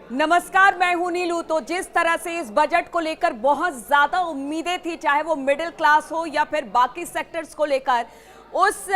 नमस्कार, मैं हूं नीलू। तो जिस तरह से इस बजट को लेकर बहुत ज्यादा उम्मीदें थी, चाहे वो मिडिल क्लास हो या फिर बाकी सेक्टर्स को लेकर, उस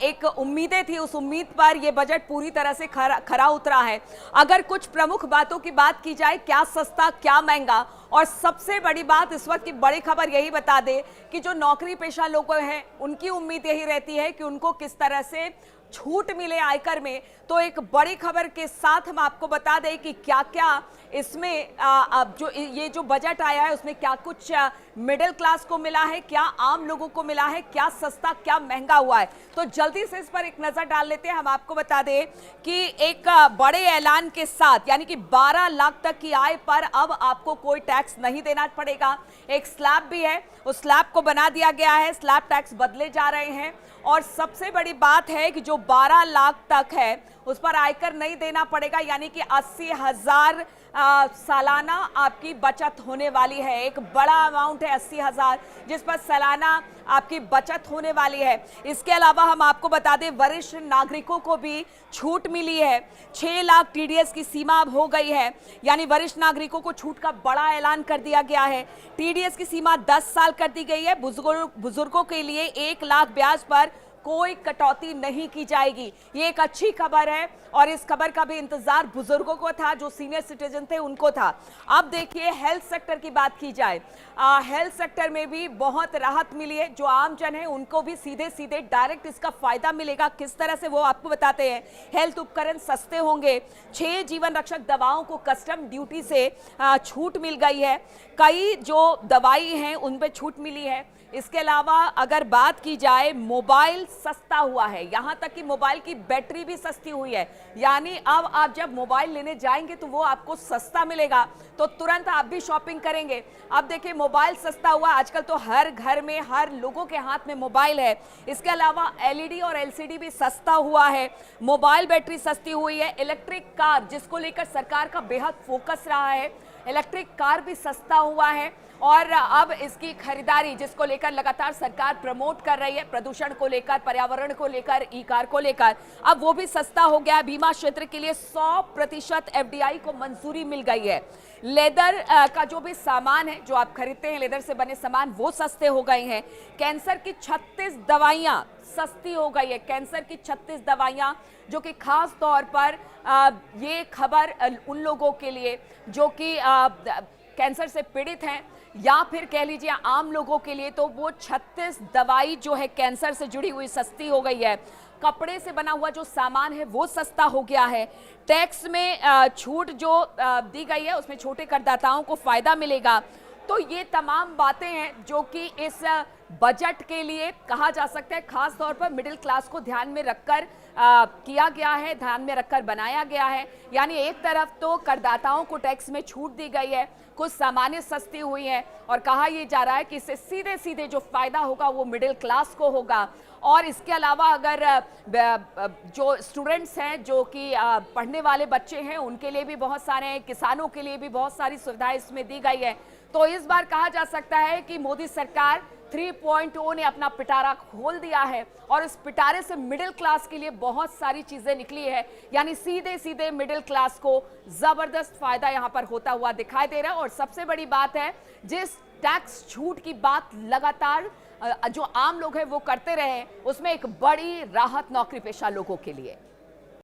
एक उम्मीदें थी, उस उम्मीद पर यह बजट पूरी तरह से खरा उतरा है। अगर कुछ प्रमुख बातों की बात की जाए, क्या सस्ता क्या महंगा, और सबसे बड़ी बात इस वक्त की बड़ी खबर यही बता दे कि जो नौकरी पेशा लोग हैं उनकी उम्मीद यही रहती है कि उनको किस तरह से छूट मिले आयकर में। तो एक बड़ी खबर के साथ हम आपको बता दें कि क्या क्या इसमें अब जो बजट आया है उसमें क्या कुछ मिडिल क्लास को मिला है, क्या आम लोगों को मिला है, क्या सस्ता क्या महंगा हुआ है। तो जल्दी से इस पर एक नजर डाल लेते हैं। हम आपको बता दें कि एक बड़े ऐलान के साथ, यानी कि 12 लाख तक की आय पर अब आपको कोई टैक्स नहीं देना पड़ेगा। एक स्लैब भी है, उस स्लैब को बना दिया गया है, स्लैब टैक्स बदले जा रहे हैं। और सबसे बड़ी बात है कि जो 12 लाख तक है उस पर आयकर नहीं देना पड़ेगा, यानी कि 80,000 सालाना आपकी बचत होने वाली है। एक बड़ा अमाउंट है 80,000 जिस पर सालाना आपकी बचत होने वाली है। इसके अलावा हम आपको बता दें वरिष्ठ नागरिकों को भी छूट मिली है। 6 लाख टीडीएस की सीमा अब हो गई है, यानी वरिष्ठ नागरिकों को छूट का बड़ा ऐलान कर दिया गया है। टीडीएस की सीमा 10 साल कर दी गई है। बुजुर्गों के लिए 1 लाख ब्याज पर कोई कटौती नहीं की जाएगी। ये एक अच्छी खबर है और इस खबर का भी इंतजार बुजुर्गों को था, जो सीनियर सिटीजन थे उनको था। अब देखिए हेल्थ सेक्टर की बात की जाए, हेल्थ सेक्टर में भी बहुत राहत मिली है। जो आम जन है उनको भी सीधे सीधे डायरेक्ट इसका फायदा मिलेगा। किस तरह से वो आपको बताते हैं। हेल्थ उपकरण सस्ते होंगे। 6 जीवन रक्षक दवाओं को कस्टम ड्यूटी से छूट मिल गई है। कई जो दवाई हैं उन पर छूट मिली है। इसके अलावा अगर बात की जाए, मोबाइल सस्ता हुआ है, यहां तक कि मोबाइल की बैटरी भी सस्ती हुई है। यानी अब आप जब मोबाइल लेने जाएंगे तो वो आपको सस्ता मिलेगा, तो तुरंत आप भी शॉपिंग करेंगे। अब देखिए मोबाइल सस्ता हुआ, आजकल तो हर घर में हर लोगों के हाथ में मोबाइल है। इसके अलावा एलईडी और एलसीडी भी सस्ता हुआ है। मोबाइल बैटरी सस्ती हुई है। इलेक्ट्रिक कार, जिसको लेकर सरकार का बेहद फोकस रहा है, इलेक्ट्रिक कार भी सस्ता हुआ है। और अब इसकी खरीदारी, जिसको लेकर लगातार सरकार प्रमोट कर रही है, प्रदूषण को लेकर, पर्यावरण को लेकर, ई कार को लेकर, अब वो भी सस्ता हो गया। बीमा क्षेत्र के लिए 100% एफडीआई को मंजूरी मिल गई है। लेदर का जो भी सामान है, जो आप खरीदते हैं लेदर से बने सामान, वो सस्ते हो गए हैं। कैंसर की 36 दवाइयां सस्ती हो गई है। कैंसर की 36 दवाइयां, जो कि खास तौर पर ये खबर उन लोगों के लिए जो कि कैंसर से पीड़ित हैं या फिर कह लीजिए आम लोगों के लिए, तो वो 36 दवाई जो है कैंसर से जुड़ी हुई सस्ती हो गई है। कपड़े से बना हुआ जो सामान है वो सस्ता हो गया है। टैक्स में छूट जो दी गई है उसमें छोटे करदाताओं को फायदा मिलेगा। तो ये तमाम बातें हैं जो कि इस बजट के लिए कहा जा सकता है खास तौर पर मिडिल क्लास को ध्यान में रखकर किया गया है, ध्यान में रखकर बनाया गया है। यानी एक तरफ तो करदाताओं को टैक्स में छूट दी गई है, कुछ सामानें सस्ती हुई हैं, और कहा यह जा रहा है कि इससे सीधे सीधे जो फायदा होगा वो मिडिल क्लास को होगा। और इसके अलावा अगर जो स्टूडेंट्स हैं, जो कि पढ़ने वाले बच्चे हैं, उनके लिए भी बहुत सारे, किसानों के लिए भी बहुत सारी सुविधाएं इसमें दी गई है। तो इस बार कहा जा सकता है कि मोदी सरकार 3.0 ने अपना पिटारा खोल दिया है और इस पिटारे से मिडिल क्लास के लिए बहुत सारी चीजें निकली है। यानी सीधे सीधे मिडिल क्लास को जबरदस्त फायदा यहां पर होता हुआ दिखाई दे रहा है। और सबसे बड़ी बात है, जिस टैक्स छूट की बात लगातार जो आम लोग हैं वो करते रहे, उसमें एक बड़ी राहत नौकरी पेशा लोगों के लिए।